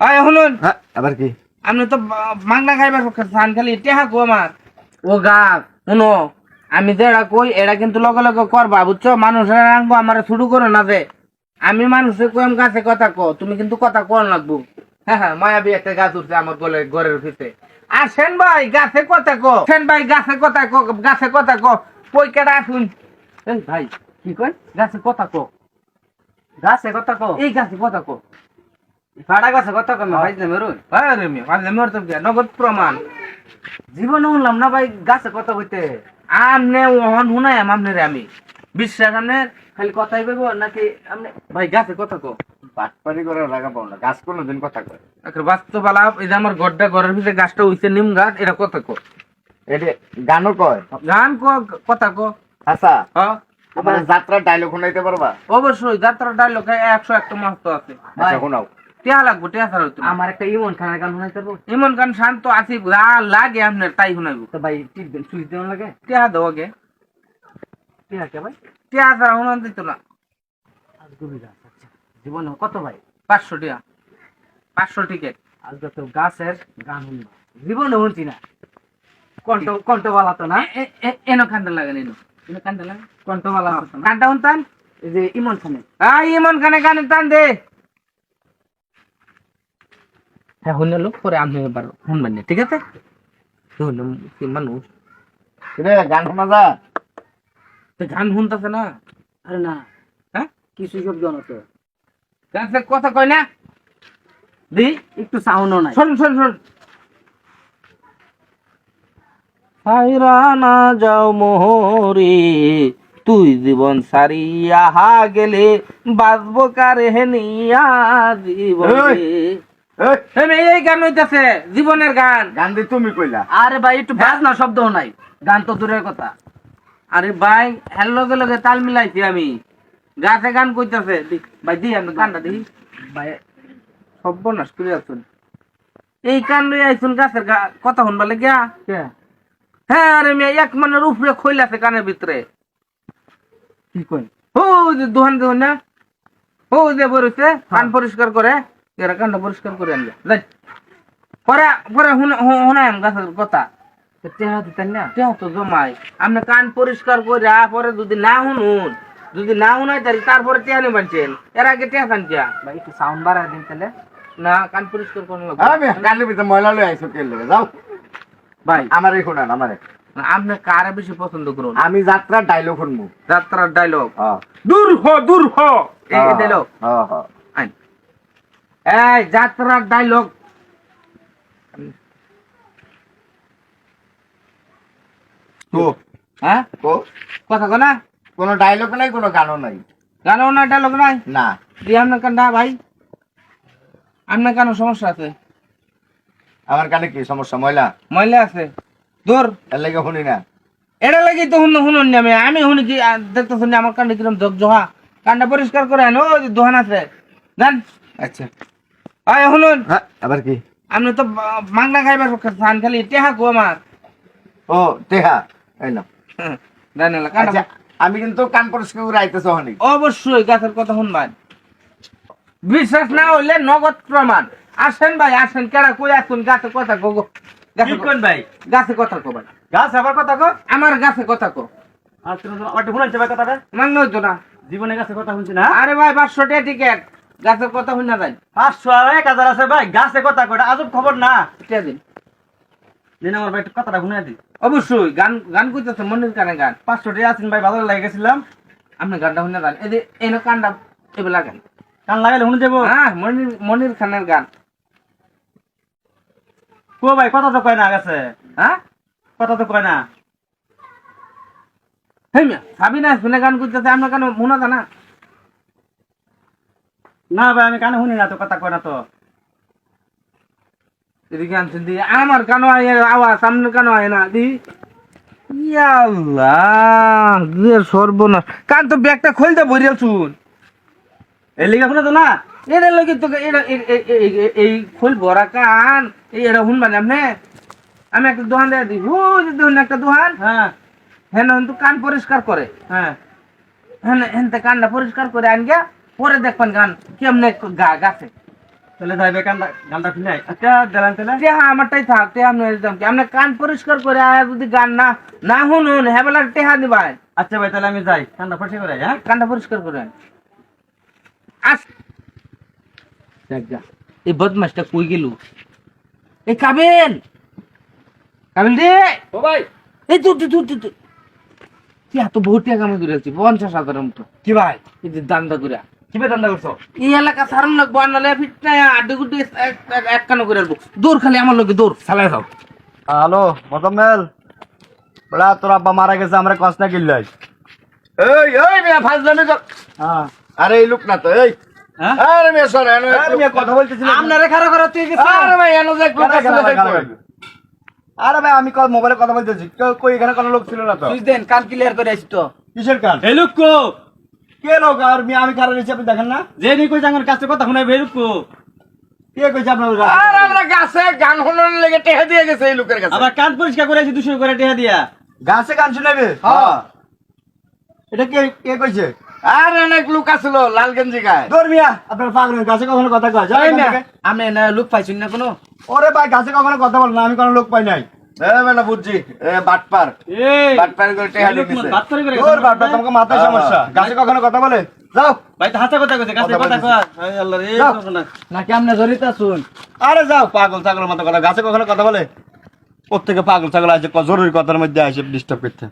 আয় শুনুন হ্যাঁ আবার কি আপনি তো মাংনা খাইবার খান খালি টেহা কো আমার ও গা শুনো আমি যে এরা কই এরা কিন্তু লগে লগে করবা বুঝছো মানুষের রাখবো আমার শুরু করো না যে আমি মানুষের কইম গাছে কথা কো তুমি কিন্তু কথা কোন লাগবো হ্যাঁ মায়াবী একটা গাছ উঠছে আমার ঘরের ভিতরে আর সেন ভাই গাছে কথা কো সেন ভাই গাছে কথা কো গাছে কথা কো কই কেডা আসুন এই ভাই কি কই গাছে কথা কো এই গাছে কথা কো ফাড়া গাছে কত কমে ভাই না মেরুন আরে মে পারলে মোর তো নগদ প্রমাণ জীবন শুনলাম না ভাই গাছে কত হইতে আমনে ওহন হুনাই আমনে রে আমি বিশ্বাস আমনে খালি কথাই কইব নাকি আপনি ভাই গাছে কথা কো বাটপারি করে লাগা পাও না গাছ কোনোদিন কথা কয় একটা বাস্তবালা এই যে আমার ঘরের ভিতরে গাছটা হইছে নিম গাছ এটা কথা কো এটা গানও কয় গান কো কথা কো আচ্ছা হ্যাঁ আমার যাত্রা ডায়লগ শোনাইতে পারবা অবশ্যই যাত্রা ডায়লগ 101 মাস্ত আছে আচ্ছা শোনাও টিয়া লাগবো টিয়া ছাড়া হইতো না। আমার একটা ইমন খানের গান শোনাই পারবো ইমন খান শান্ত আছি যা লাগে আপনার তাই শুনাইবো তো ভাই টিপবেন সুইচ দেওয়ান লাগে টিয়া দাও আগে কি আছে ভাই টিয়া ছাড়া শুনান দিত না আজ গভীর গাছ আচ্ছা জীবন কত ভাই 500 টিয়া 500 টিকেট আজ তো গাছের গান শুনবা জীবনে শুনছি না কণ্ঠবালা তো না এনো খান্ডা লাগে এনো এনো খান্ডা লাগে কণ্ঠবালা তো না গানটা শুনতান এই যে ইমন খানের ইমন খানে গানের টান দে হ্যাঁ শুনে লোক পরে আমি এবার শুনবেন না, ঠিক আছে শুনলাম কি মানুষ রে গান শোনা যা তো গান শুনতেছে না আরে না হ্যাঁ কিছু শব্দ না তো গাছে কথা কয় না দি একটু সাউন্ডও নাই শোন শোন শোন হাইরা না যাও মোহরে তুই জীবন সারিয়া গেলে বাঁচবো কারে হেনিয়া জীবনে এই গান হইতাছে জীবনের গান গান দি তুমি কইলা আরে ভাই একটু বাজনা শব্দও নাই গান তো দূরের কথা আরে ভাই হের লগে লগে তাল মিলাইছি আমি গাছে গান কইতাছে ভাই দি আমি গানটা দিই ভাই সর্বনাশ করে আছুন এই গান লই আইছুন গাছের কথা শুনবা লাগিয়া কে হ্যাঁ আরে মেয়ে এক মনের উপরে খইলাছে কানের ভিতরে কি কই ও যে দোহান দোহান না ও যে বরুছে কান পরিষ্কার করে এরা কানটা পরিষ্কার করে আনবে যাই পরে পরে শুনাম গাছের কথা তো টেহা দিতেন না দেহ তো জমাই আপনি কান পরিষ্কার করে পরে যদি না শুনুন যদি না শুনাই তাহলে তারপরে টেহানি বানছেন এর আগে টেহা খানছিয়া ভাই একটু সাউন্ড বাড়ায় দিন তাহলে না কান পরিষ্কার করে আমি গানের ভিতরে ময়লা লই আইছো কে লাগে যাও ভাই আমারই শোনান আমারে আপনি কারে বেশি পছন্দ করুন আমি যাত্রা ডায়লগ শুনবো যাত্রার ডায়লগ হ্যাঁ দূর হ এই ডায়লগ হ্যাঁ হ্যাঁ এই যাত্রার ডায়লগ তো হ্যাঁ তো কথা কো না কোনো ডায়লগ নাই কোনো গানও নাই গানও না ডায়লগ নাই না দি আপনার কানটা ভাই আপনার কেন সমস্যা আছে আমার কানে কি সমস্যা ময়লা ময়লা আছে দূর এর লাগে শুনি না এটা লাগি তো শুনুন না আমি শুনি কি দেখতে শুনি আমার কান্ডে কিরম জগজহা কান্ডা পরিষ্কার করে আনো ওই যে দোহান আছে জান আচ্ছা আয় শুনুন হ্যাঁ আবার কি আপনি তো মাংনা খাইবার খান খালি টেহা কো আমার ও টেহা এই না জানেলা কান্ডা আচ্ছা আমি কিন্তু কান পরিষ্কার করে আইতেছ হনি অবশ্যই গাছের কথা শুনবেন বিশ্বাস না হইলে নগদ প্রমাণ আসেন ভাই আসেন কেডা কই আসুন গাছে কথা কো গাছে কোন ভাই গাছে কথা কো ভাই গাছ আবার কথা কো আমার গাছে কথা কো আর তুমি আমারটা শুনাইছে ভাই কথাটা মাংনা হইতো না জীবনে গাছে কথা শুনছি না আরে ভাই 500 টাকা টিকেট গাছের কথা শুনা যায় 500 আর 1000 আছে ভাই গাছে কথা কটা আজব খবর না টিয়া দিন দিন আমার ভাই একটু কথাটা শুনাই দি অবশ্যই গান গান কইতেছে মনির কানে গান 500 টাকা আছেন ভাই বাজারে লাগে গেছিলাম আপনি গানটা শুনে গান এই যে এনো কানটা এবেলা গান কান লাগাইলে শুনে দেবো হ্যাঁ মনির খানের গান কো ভাই কথা তো কয় না গেছে হ্যাঁ কথা তো কয় না হেই মিয়া সাবিনা শুনে গান কইতেছে আপনার কেন মনে জানা না ভাই আমি কানে শুনি না তো কথা কয় না তো এদিকে আনছেন দি আমার কানো আয় আওয়াজ সামনে কানো আয় না দি ইয়াল্লাহ যে সর্বনাশ কান তো ব্যাগটা খুলতে ভরিয়া শুন এই লিগা শুনে তো না এটা লগে তো এই ফুল ভরা কান এটা শুনবেন আপনি আমি একটা দোকান দিয়ে দিই দেখুন একটা দোকান হ্যাঁ হ্যাঁ কিন্তু কান পরিষ্কার করে হ্যাঁ হ্যাঁ কানটা পরিষ্কার করে আন গিয়া পরে দেখবেন গান কেমনে গাছে তাহলে যাইবে গানটা শুনে আচ্ছা দেন তাহলে টেহা আমারটাই থাক টেহা আমি দিতাম কি আপনি কান পরিষ্কার করে আয়া যদি গান না না শুনুন হেবেলার টেহা দিবাই আচ্ছা ভাই তাহলে আমি যাই কানটা পরিষ্কার করে হ্যাঁ কানটা পরিষ্কার করেন আস দেখ যা এই বদমাসটা কই গেল এই কাবিল কাবিল রে ও ভাই এই তুই কি এত বহুত টাকা আমি করে আছি 50,000 মতো কি ভাই এই যে দান্দা করে কি বেতনটা করছো এই এলাকা সারান লাগবো আর নাহলে ফিটনা আড্ডি গুড্ডি এক কানো করে আসবো দৌড় খালি আমার লোকে দৌড় চালাই দাও হ্যালো মোজাম্মেল বড়া তোর আব্বা মারা গেছে আমরা কষ্ট কিল্লাই এই মিয়া ফাজলামি কর হ্যাঁ আরে এই লোক না তো এই হ্যাঁ আরে মিয়া সর এনো কথা বলতেছিলাম আপনারে খারাপ খারাপ তুই গেছে আরে ভাই এনো যে লোক আছে আরে ভাই আমি মোবাইলে কথা বলতেছি কই এখানে কোনো লোক ছিল না তো সুইচ দেন কান ক্লিয়ার করে আসি তো কিসের কান এই লোক কো কে লোক আর মিয়া আমি কারণ হিসেবে দেখেন না যে নি কই জাঙ্গর কাছে কথা শুনাই এই লোক কো কে কইছে আপনার আর আমরা গাছে গান শোনার লেগে টেহা দিয়ে গেছে এই লোকের কাছে আবার কান পরিষ্কার করে আছি 200 করে টাকা দিয়া গাছে গান শুনাবে হ্যাঁ। এটা কে কে কইছে আর অনেক লোক আসছিল লাল গেঞ্জি গায়ে দৌড় মিয়া আপনার পাগল গাছে কখনো কথা কয় এই জানেন না, আমি না লোক পাইছি না কোনো ওরে ভাই গাছে কখনো কথা বল না আমি কোনো লোক পাই নাই বেটা বুঝছি বাটপার এই বাটপার করে টেহা লোক দিতেছে বাত করে তোর বাটপার তোমাকে মাথায় সমস্যা গাছে কখনো কথা বলে যাও ভাই তো হাসা কথা কইছে কাছে কথা কথা বলতেছে। কয় এই আল্লাহ রে যাও। নাকি আপনি জড়িত শুন আরে যাও পাগল ছাগলের মতো কথা গাছে কখনো কথা বলে প্রত্যেকে পাগল ছাগল আছে জরুরি কথার মধ্যে আসে ডিস্টার্ব করতে